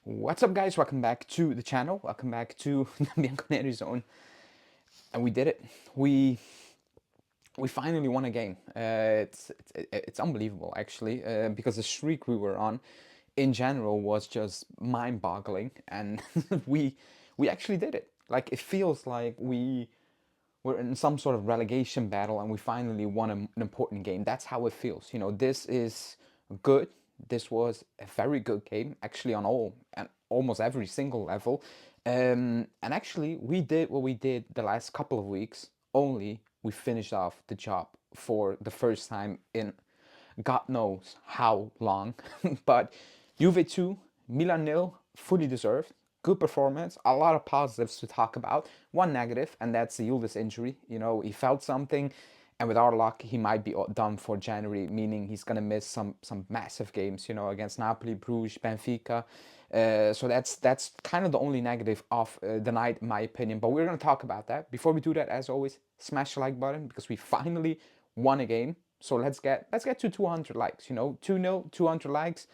What's up, guys? Welcome back to the channel. Welcome back to the Bianconeri zone. And we did it. We finally won a game. It's unbelievable, actually, because the streak we were on in general was just mind-boggling, and we actually did it. Like, it feels like we're in some sort of relegation battle and we finally won an important game. That's how it feels. This is good. This was a very good game, actually, on all and almost every single level. And actually, we did what we did the last couple of weeks. Only we finished off the job for the first time in God knows how long. But Juve 2, Milan nil, fully deserved. Good performance, a lot of positives to talk about. One negative, and that's the Juve's injury. He felt something, and with our luck, he might be done for January, meaning he's gonna miss some massive games. Against Napoli, Bruges, Benfica. So that's kind of the only negative of the night, in my opinion. But we're gonna talk about that. Before we do that, as always, smash the like button because we finally won a game. So let's get to 200 likes. 2-0, 200 likes,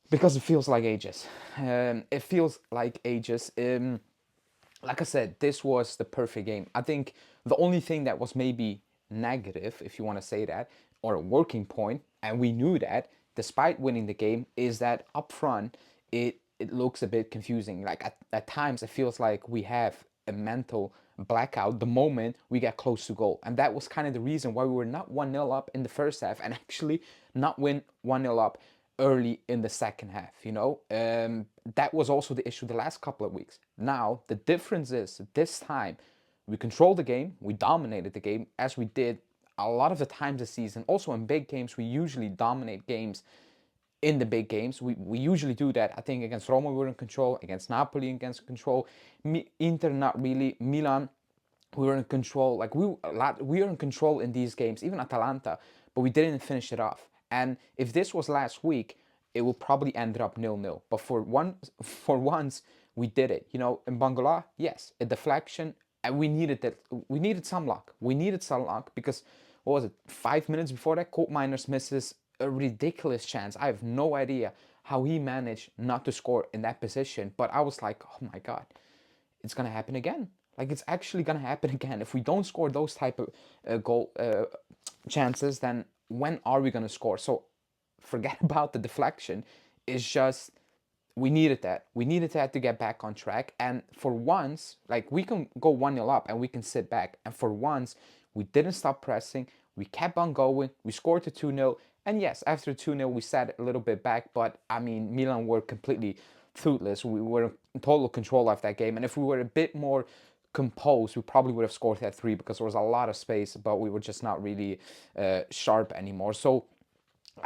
because it feels like ages. It feels like ages. Like I said, this was the perfect game. I think the only thing that was maybe negative, if you want to say that, or a working point, and we knew that, despite winning the game, is that up front it looks a bit confusing. Like at times it feels like we have a mental blackout the moment we get close to goal. And that was kind of the reason why we were not 1-0 up in the first half and actually not win 1-0 up early in the second half. That was also the issue the last couple of weeks. Now the difference is this time we controlled the game, we dominated the game, as we did a lot of the times this season. Also in big games, we usually dominate games. In the big games, we usually do that. I think against Roma we were in control, against Napoli against control, Inter not really, Milan we were in control. Like we were in control in these games, even Atalanta, but we didn't finish it off. And if this was last week, it will probably end up 0-0. But for once, we did it. In Bangola, yes, a deflection, and we needed that. We needed some luck. We needed some luck because what was it? 5 minutes before that, Colt Miners misses a ridiculous chance. I have no idea how he managed not to score in that position. But I was like, oh my god, it's gonna happen again. Like, it's actually gonna happen again. If we don't score those type of goal chances, then when are we gonna score? So forget about the deflection. It's just we needed that. We needed that to get back on track. And for once, like, we can go 1-0 up and we can sit back. And for once, we didn't stop pressing. We kept on going. We scored the 2-0. And yes, after 2-0, we sat a little bit back. But I mean, Milan were completely toothless. We were in total control of that game. And if we were a bit more composed, we probably would have scored that 3 because there was a lot of space, but we were just not really sharp anymore. So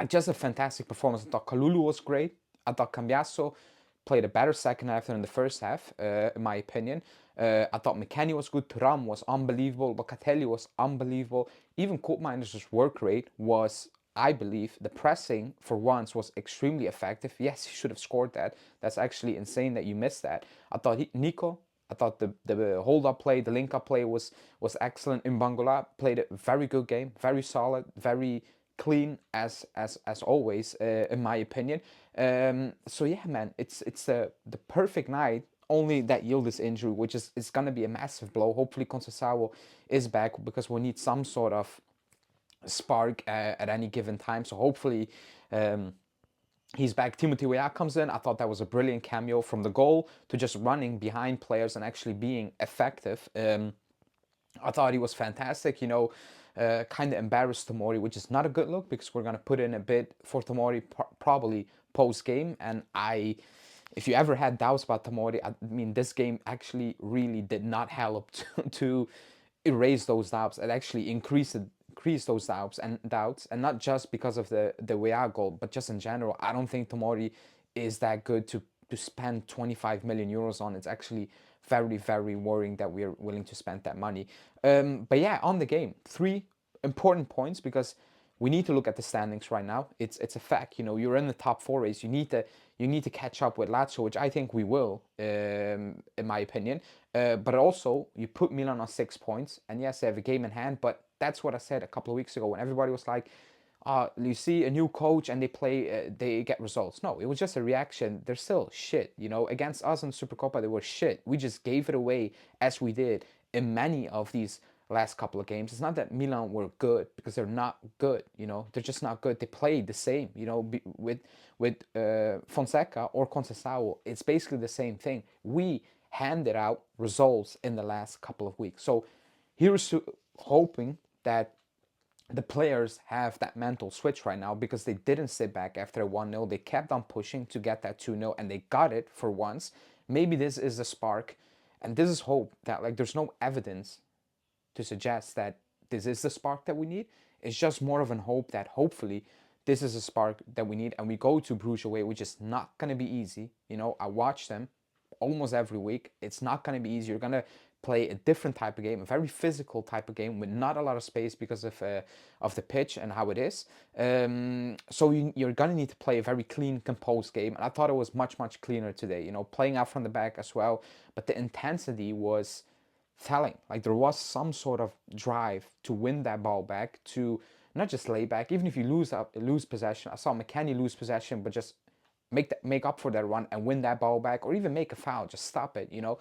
just a fantastic performance. I thought Kalulu was great. I thought Cambiasso played a better second half than in the first half, in my opinion. I thought McKennie was good. Thuram was unbelievable. Locatelli was unbelievable. Even Koopmeiners' work rate was, I believe, the pressing for once was extremely effective. Yes, he should have scored that. That's actually insane that you missed that. I thought Nico, I thought the hold-up play, the link-up play was excellent. In Bangola played a very good game, very solid, very clean as always, in my opinion. So yeah, man, it's the perfect night. Only that Yildiz injury, which is gonna be a massive blow. Hopefully Conceição is back because we need some sort of spark at any given time. So hopefully he's back. Timothy Weah comes in. I thought that was a brilliant cameo, from the goal to just running behind players and actually being effective. I thought he was fantastic. Kind of embarrassed Tomori, which is not a good look because we're going to put in a bid for Tomori probably post-game. And if you ever had doubts about Tomori, I mean, this game actually really did not help to erase those doubts. It actually increased those doubts, and not just because of the Weah goal, but just in general. I don't think Tomori is that good to spend 25 million euros on. It's actually very, very worrying that we're willing to spend that money. But yeah, on the game, 3 important points, because we need to look at the standings right now. It's a fact. You're in the top 4 race. You need to catch up with Lazio, which I think we will, in my opinion. But also, you put Milan on 6 points, and yes, they have a game in hand. But that's what I said a couple of weeks ago when everybody was like, you see a new coach and they play, they get results. No, it was just a reaction. They're still shit, you know. Against us in Supercopa, they were shit. We just gave it away as we did in many of these last couple of games. It's not that Milan were good, because they're not good, you know. They're just not good. They played the same, you know, with Fonseca or Conceição. It's basically the same thing. We handed out results in the last couple of weeks. So here's to hoping that the players have that mental switch right now, because they didn't sit back after a 1-0. They kept on pushing to get that 2-0, and they got it for once. Maybe this is the spark, and this is hope that, like, there's no evidence to suggest that this is the spark that we need. It's just more of an hope that hopefully this is a spark that we need, and we go to Bruges away, which is not going to be easy. You know, I watch them almost every week. It's not going to be easy. You're going to play a different type of game, a very physical type of game with not a lot of space because of the pitch and how it is. So you're going to need to play a very clean, composed game. And I thought it was much, much cleaner today, you know, playing out from the back as well. But the intensity was telling. Like, there was some sort of drive to win that ball back, to not just lay back. Even if you lose possession, I saw McKennie lose possession, but just make up for that run and win that ball back, or even make a foul, just stop it, you know.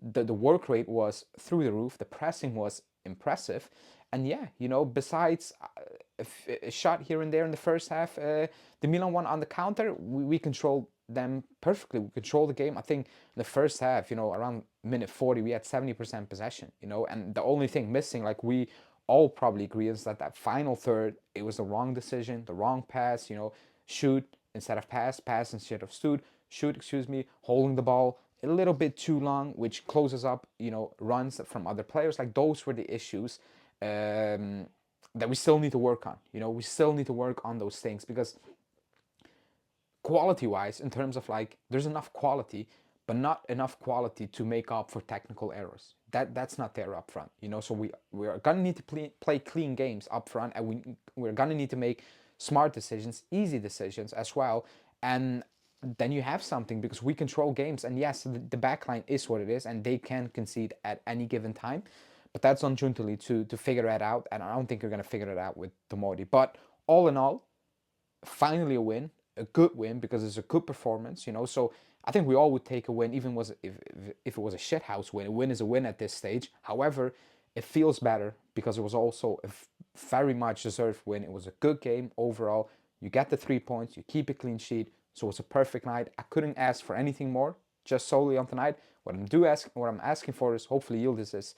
The work rate was through the roof, the pressing was impressive, and yeah, you know, besides a shot here and there in the first half, the Milan one on the counter, we controlled them perfectly. We controlled the game. I think in the first half, you know, around minute 40, we had 70% possession, you know, and the only thing missing, like we all probably agree, is that final third, it was the wrong decision, the wrong pass, you know, shoot instead of pass instead of shoot, excuse me, holding the ball a little bit too long, which closes up, you know, runs from other players. Like, those were the issues that we still need to work on. You know, we still need to work on those things, because quality-wise, in terms of, like, there's enough quality, but not enough quality to make up for technical errors. That's not there up front, you know. So we are gonna need to play clean games up front, and we're gonna need to make smart decisions, easy decisions as well, and then you have something, because we control games. And yes, the back line is what it is, and they can concede at any given time, but that's on Giuntoli to figure that out, and I don't think you're gonna figure it out with Tomori. But all in all, finally a win, a good win, because it's a good performance, you know. So I think we all would take a win, even if it was a shithouse win. A win is a win at this stage. However, it feels better because it was also a very much deserved win. It was a good game overall. You get the 3 points, you keep a clean sheet, so it's a perfect night. I couldn't ask for anything more, just solely on tonight. What I'm asking for is, hopefully Yildiz is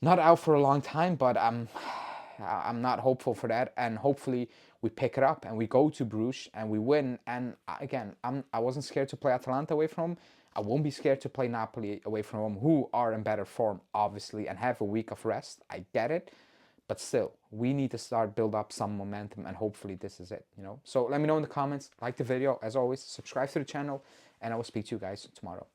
not out for a long time, but I'm not hopeful for that, and hopefully we pick it up and we go to Bruges and we win. And again, I wasn't scared to play Atalanta away from home. I won't be scared to play Napoli away from home, who are in better form, obviously, and have a week of rest. I get it, but still, we need to start build up some momentum, and hopefully this is it, you know. So let me know in the comments, like the video, as always, subscribe to the channel, and I will speak to you guys tomorrow.